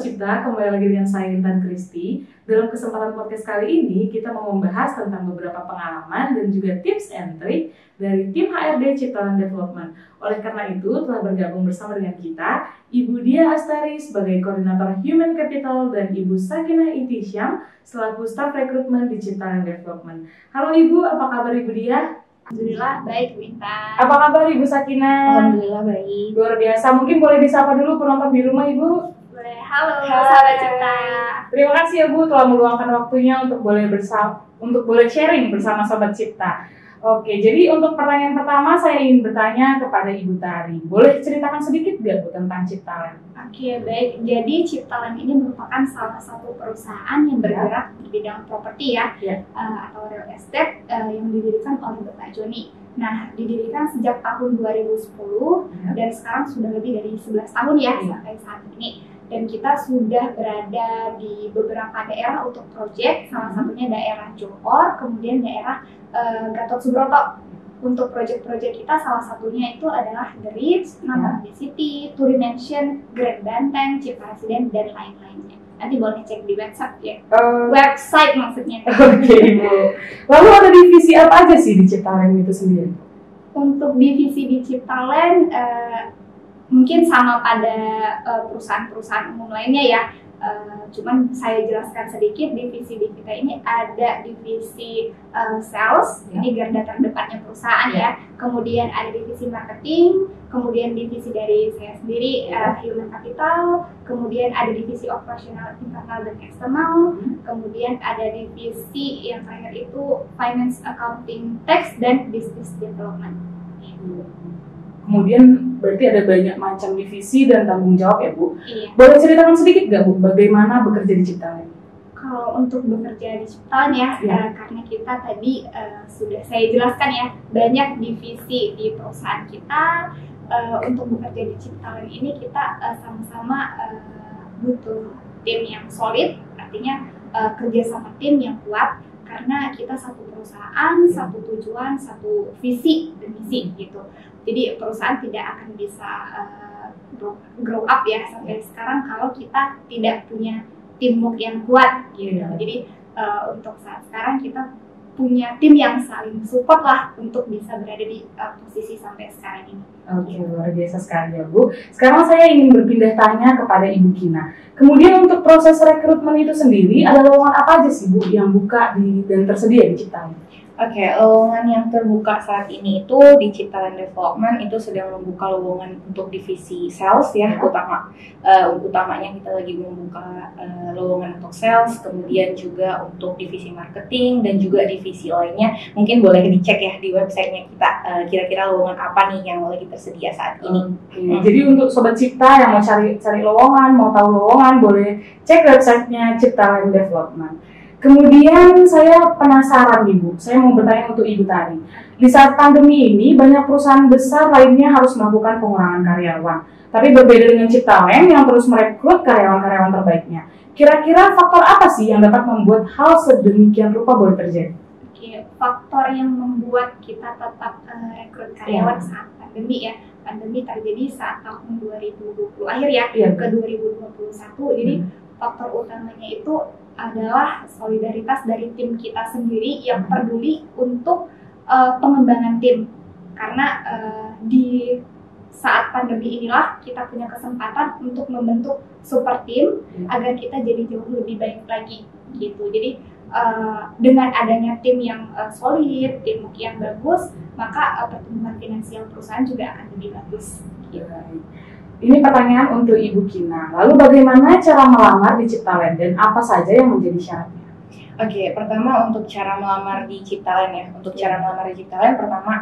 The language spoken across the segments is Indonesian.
Cipta, kembali lagi dengan saya Intan Kristi. Dalam kesempatan podcast kali ini, kita mau membahas tentang beberapa pengalaman dan juga tips and trick dari tim HRD Cipta Land Development. Oleh karena itu, telah bergabung bersama dengan kita, Ibu Dia Astari sebagai Koordinator Human Capital dan Ibu Sakinah Intisyam selaku Staf Rekrutmen di Cipta Land Development. Halo Ibu, apa kabar Ibu Dia? Alhamdulillah baik, Bu Intan. Apa kabar Ibu Sakinah? Alhamdulillah baik. Luar biasa, mungkin boleh disapa dulu penonton di rumah Ibu? Boleh. Halo, sahabat Cipta. Terima kasih ya Bu telah meluangkan waktunya untuk boleh sharing bersama Sobat Cipta. Oke, jadi untuk pertanyaan pertama saya ingin bertanya kepada Ibu Tari. Boleh ceritakan sedikit nggak Bu tentang Cipta Land? Oke, baik. Jadi Cipta Land ini merupakan salah satu perusahaan yang bergerak di bidang properti atau real estate yang didirikan oleh Bapak Joni. Nah, didirikan sejak tahun 2010 dan sekarang sudah lebih dari 11 tahun sampai saat ini. Dan kita sudah berada di beberapa daerah untuk proyek, salah satunya daerah Johor, kemudian daerah Gatot Subroto. Untuk proyek-proyek kita salah satunya itu adalah The Ritz, Nambang City, Turi Mansion, Grand Banteng, Cipta Residen, dan lain-lainnya. Nanti boleh cek di website ya. Website maksudnya. Oke, Bu. Lalu ada divisi apa aja sih di Cipta Land itu sendiri? Untuk divisi di Cipta Land, mungkin sama pada perusahaan-perusahaan umum lainnya ya. Cuman saya jelaskan sedikit, divisi di kita ini ada divisi sales, ini garda terdepannya perusahaan ya. Kemudian ada divisi marketing, kemudian divisi dari saya sendiri human capital, kemudian ada divisi operasional internal dan eksternal, kemudian ada divisi yang terakhir itu finance, accounting, tax, dan business development. Kemudian berarti ada banyak macam divisi dan tanggung jawab ya Bu? Iya. Boleh ceritakan sedikit nggak Bu bagaimana bekerja di Cipta Land? Kalau untuk bekerja di Cipta Land karena kita tadi sudah saya jelaskan ya, banyak divisi di perusahaan kita. Untuk bekerja di Cipta Land ini kita sama-sama butuh tim yang solid, artinya kerja sama tim yang kuat, karena kita satu perusahaan, satu tujuan, satu visi dan misi gitu. Jadi perusahaan tidak akan bisa grow up ya sampai sekarang kalau kita tidak punya teamwork yang kuat gitu. Jadi untuk saat sekarang kita punya tim yang saling support lah untuk bisa berada di posisi sampai sekarang ini. Oke, luar biasa sekali ya Bu. Sekarang saya ingin berpindah tanya kepada Ibu Kina. Kemudian untuk proses rekrutmen itu sendiri, ada lowongan apa aja sih Bu yang buka dan tersedia di Cipta Land? Oke, lowongan yang terbuka saat ini itu di Cipta Land Development itu sedang membuka lowongan untuk divisi sales ya, utamanya kita lagi membuka lowongan untuk sales, kemudian juga untuk divisi marketing dan juga divisi lainnya. Mungkin boleh dicek ya di websitenya kita kira-kira lowongan apa nih yang lagi tersedia saat ini. Jadi untuk Sobat Cipta yang mau cari lowongan, mau tahu lowongan, boleh cek websitenya Cipta Land Development. Kemudian saya penasaran nih Bu, saya mau bertanya untuk Ibu Tari. Di saat pandemi ini, banyak perusahaan besar lainnya harus melakukan pengurangan karyawan. Tapi berbeda dengan Cipta Land yang terus merekrut karyawan-karyawan terbaiknya. Kira-kira faktor apa sih yang dapat membuat hal sedemikian rupa boleh terjadi? Oke, faktor yang membuat kita tetap rekrut karyawan saat pandemi ya. Pandemi terjadi saat tahun 2020 akhir ke 2021. Jadi faktor utamanya itu adalah solidaritas dari tim kita sendiri yang peduli untuk pengembangan tim, karena di saat pandemi inilah kita punya kesempatan untuk membentuk super tim agar kita jadi jauh lebih baik lagi gitu. Jadi dengan adanya tim yang solid, tim yang bagus, maka pertumbuhan finansial perusahaan juga akan lebih bagus gitu. Ini pertanyaan untuk Ibu Kina. Lalu bagaimana cara melamar di Cipta Land dan apa saja yang menjadi syaratnya? Oke, pertama untuk cara melamar di Cipta Land ya. Untuk cara melamar di Cipta Land, pertama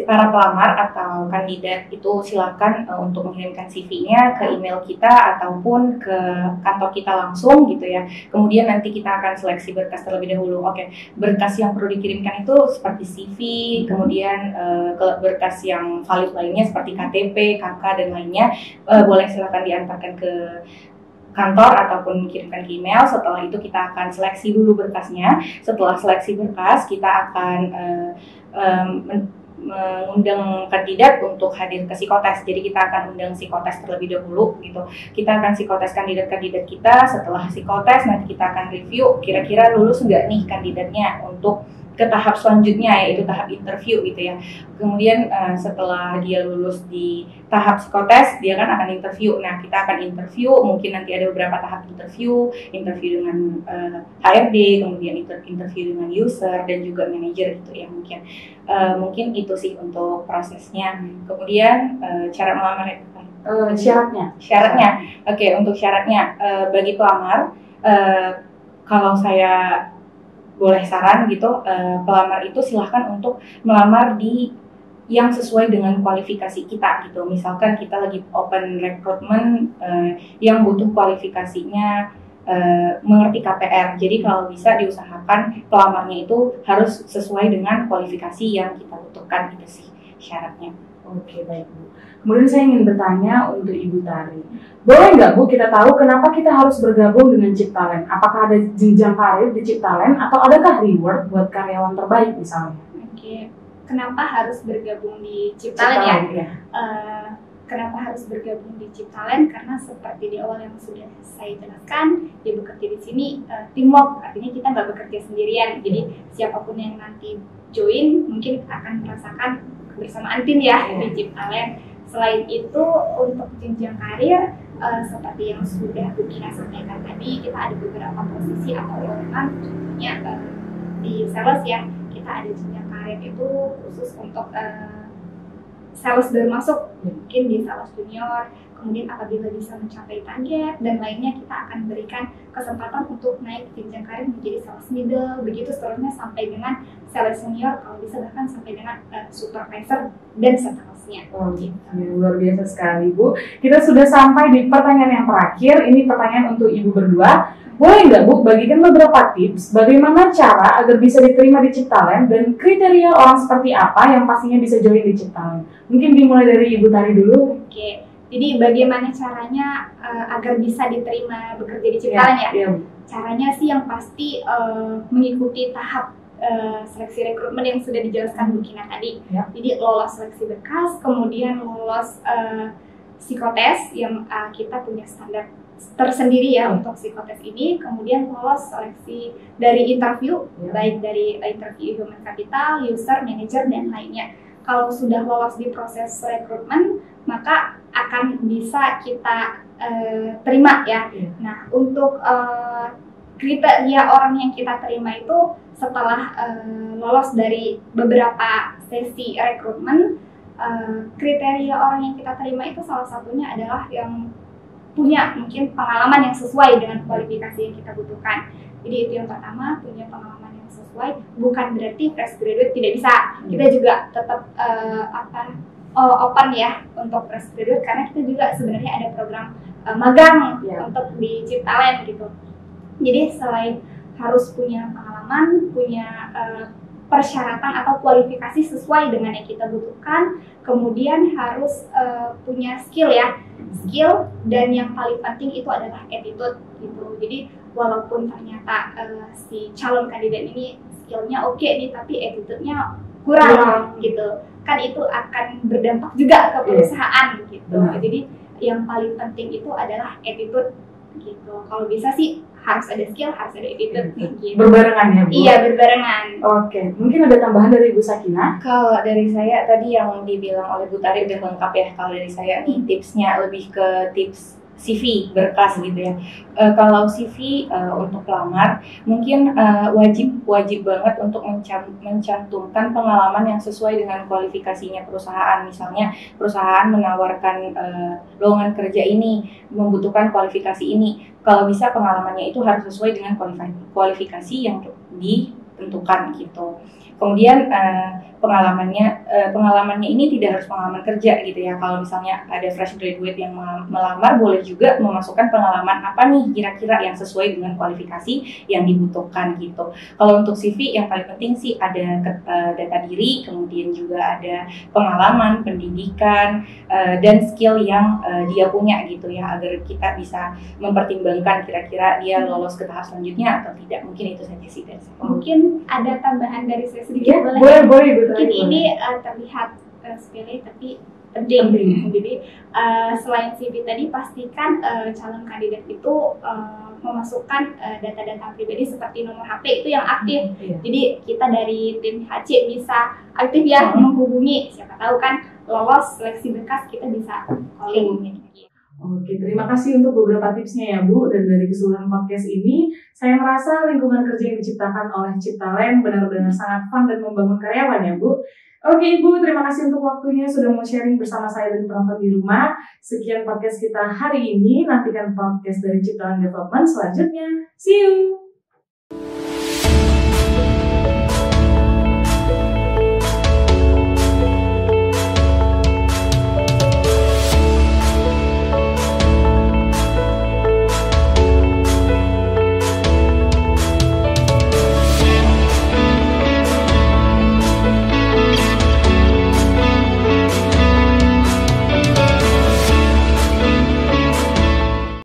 para pelamar atau kandidat itu silakan untuk mengirimkan CV-nya ke email kita ataupun ke kantor kita langsung gitu ya. Kemudian nanti kita akan seleksi berkas terlebih dahulu. Oke, berkas yang perlu dikirimkan itu seperti CV, kemudian berkas yang valid lainnya seperti KTP, KK dan lainnya boleh silakan diantarkan ke kantor ataupun kirimkan ke email. Setelah itu kita akan seleksi dulu berkasnya. Setelah seleksi berkas kita akan mengundang kandidat untuk hadir ke psikotes. Jadi kita akan undang psikotes terlebih dahulu gitu. Kita akan psikotes kandidat-kandidat kita. Setelah psikotes nanti kita akan review kira-kira lulus nggak nih kandidatnya untuk ke tahap selanjutnya, yaitu tahap interview gitu ya. Kemudian setelah dia lulus di tahap psikotes, dia kan akan interview. Nah, kita akan interview, mungkin nanti ada beberapa tahap interview dengan HRD, kemudian interview dengan user dan juga manajer gitu ya mungkin. Mungkin itu sih untuk prosesnya. Kemudian cara melamar syaratnya. Oke, untuk syaratnya bagi pelamar, kalau saya boleh saran gitu, pelamar itu silahkan untuk melamar di yang sesuai dengan kualifikasi kita gitu. Misalkan kita lagi open recruitment yang butuh kualifikasinya mengerti KPR. Jadi kalau bisa diusahakan pelamarnya itu harus sesuai dengan kualifikasi yang kita butuhkan gitu sih syaratnya. Oke, baik Bu. Kemudian saya ingin bertanya untuk Ibu Tari. Boleh nggak Bu kita tahu kenapa kita harus bergabung dengan Ciptalent? Apakah ada jenjang karir di Ciptalent atau adakah reward buat karyawan terbaik misalnya? Oke, kenapa harus bergabung di Ciptalent ya? Kenapa harus bergabung di Ciptalent? Karena seperti di awal yang sudah saya jelaskan, ya bekerja di sini teamwork, artinya kita nggak bekerja sendirian. Jadi siapapun yang nanti join mungkin akan merasakan kebersamaan tim ya di Ciptalent. Selain itu untuk jenjang karir seperti yang sudah Bu Kina sampaikan tadi, kita ada beberapa posisi atau lowongan, contohnya di sales ya, kita ada jenjang karir itu khusus untuk sales baru masuk, mungkin di sales junior. Kemudian apabila bisa mencapai target dan lainnya, kita akan berikan kesempatan untuk naik jenjang karir menjadi sales middle, begitu seterusnya sampai dengan sales senior, kalau bisa bahkan sampai dengan supervisor dan seterusnya. Luar biasa sekali Bu. Kita sudah sampai di pertanyaan yang terakhir. Ini pertanyaan untuk Ibu berdua. Boleh nggak Bu bagikan beberapa tips bagaimana cara agar bisa diterima di Ciptalent dan kriteria orang seperti apa yang pastinya bisa join di Ciptalent? Mungkin dimulai dari Ibu Tari dulu. Oke. Jadi bagaimana caranya agar bisa diterima bekerja di Ciptalent ya? Caranya sih yang pasti mengikuti tahap seleksi rekrutmen yang sudah dijelaskan Bu Kina tadi. Jadi lolos seleksi berkas, kemudian lolos psikotes yang kita punya standar tersendiri ya untuk psikotes ini, kemudian lolos seleksi dari interview, baik dari interview human capital, user, manager, dan lainnya. Kalau sudah lolos di proses rekrutmen, maka akan bisa kita terima ya. Nah, untuk kriteria orang yang kita terima itu setelah lolos dari beberapa sesi rekrutmen, kriteria orang yang kita terima itu salah satunya adalah yang punya mungkin pengalaman yang sesuai dengan kualifikasi yang kita butuhkan. Jadi itu yang pertama, punya pengalaman yang sesuai. Bukan berarti fresh graduate tidak bisa. Kita juga tetap open ya untuk fresh graduate, karena kita juga sebenarnya ada program magang untuk di Ciptalent gitu. Jadi selain harus punya pengalaman, punya persyaratan atau kualifikasi sesuai dengan yang kita butuhkan, kemudian harus punya skill ya, dan yang paling penting itu adalah attitude gitu. Jadi walaupun ternyata si calon kandidat ini skillnya oke nih, tapi attitude-nya kurang gitu, kan itu akan berdampak juga ke perusahaan gitu. Jadi yang paling penting itu adalah attitude gitu. Kalau bisa sih harus ada skill, harus ada attitude gitu. Berbarengan ya Bu? Iya, berbarengan. Oke, mungkin ada tambahan dari Bu Sakina? Kalau dari saya tadi yang dibilang oleh Bu Tari udah lengkap ya. Kalau dari saya nih tipsnya lebih ke tips CV berkas gitu ya. Kalau CV untuk pelamar mungkin wajib banget untuk mencantumkan pengalaman yang sesuai dengan kualifikasinya perusahaan. Misalnya perusahaan menawarkan lowongan kerja ini, membutuhkan kualifikasi ini. Kalau bisa pengalamannya itu harus sesuai dengan kualifikasi yang ditentukan gitu. Kemudian pengalamannya ini tidak harus pengalaman kerja gitu ya. Kalau misalnya ada fresh graduate yang melamar, boleh juga memasukkan pengalaman apa nih kira-kira yang sesuai dengan kualifikasi yang dibutuhkan gitu. Kalau untuk CV yang paling penting sih ada data diri, kemudian juga ada pengalaman, pendidikan, dan skill yang dia punya gitu ya, agar kita bisa mempertimbangkan kira-kira dia lolos ke tahap selanjutnya atau tidak. Mungkin itu saja sih dari saya. Mungkin ada tambahan dari saya sedikit, boleh Bu Mungkin ini terlihat sepele tapi penting. Jadi selain CV tadi pastikan calon kandidat itu memasukkan data-data pribadi seperti nomor HP itu yang aktif. Jadi kita dari tim HC bisa aktif ya menghubungi, siapa tahu kan lolos seleksi berkas kita bisa calling. Oke, terima kasih untuk beberapa tipsnya ya Bu. Dan dari keseluruhan podcast ini, saya merasa lingkungan kerja yang diciptakan oleh Ciptalent benar-benar sangat fun dan membangun karyawan ya Bu. Oke Ibu, terima kasih untuk waktunya sudah mau sharing bersama saya dan penonton di rumah. Sekian podcast kita hari ini, nantikan podcast dari Ciptalent Development selanjutnya. See you!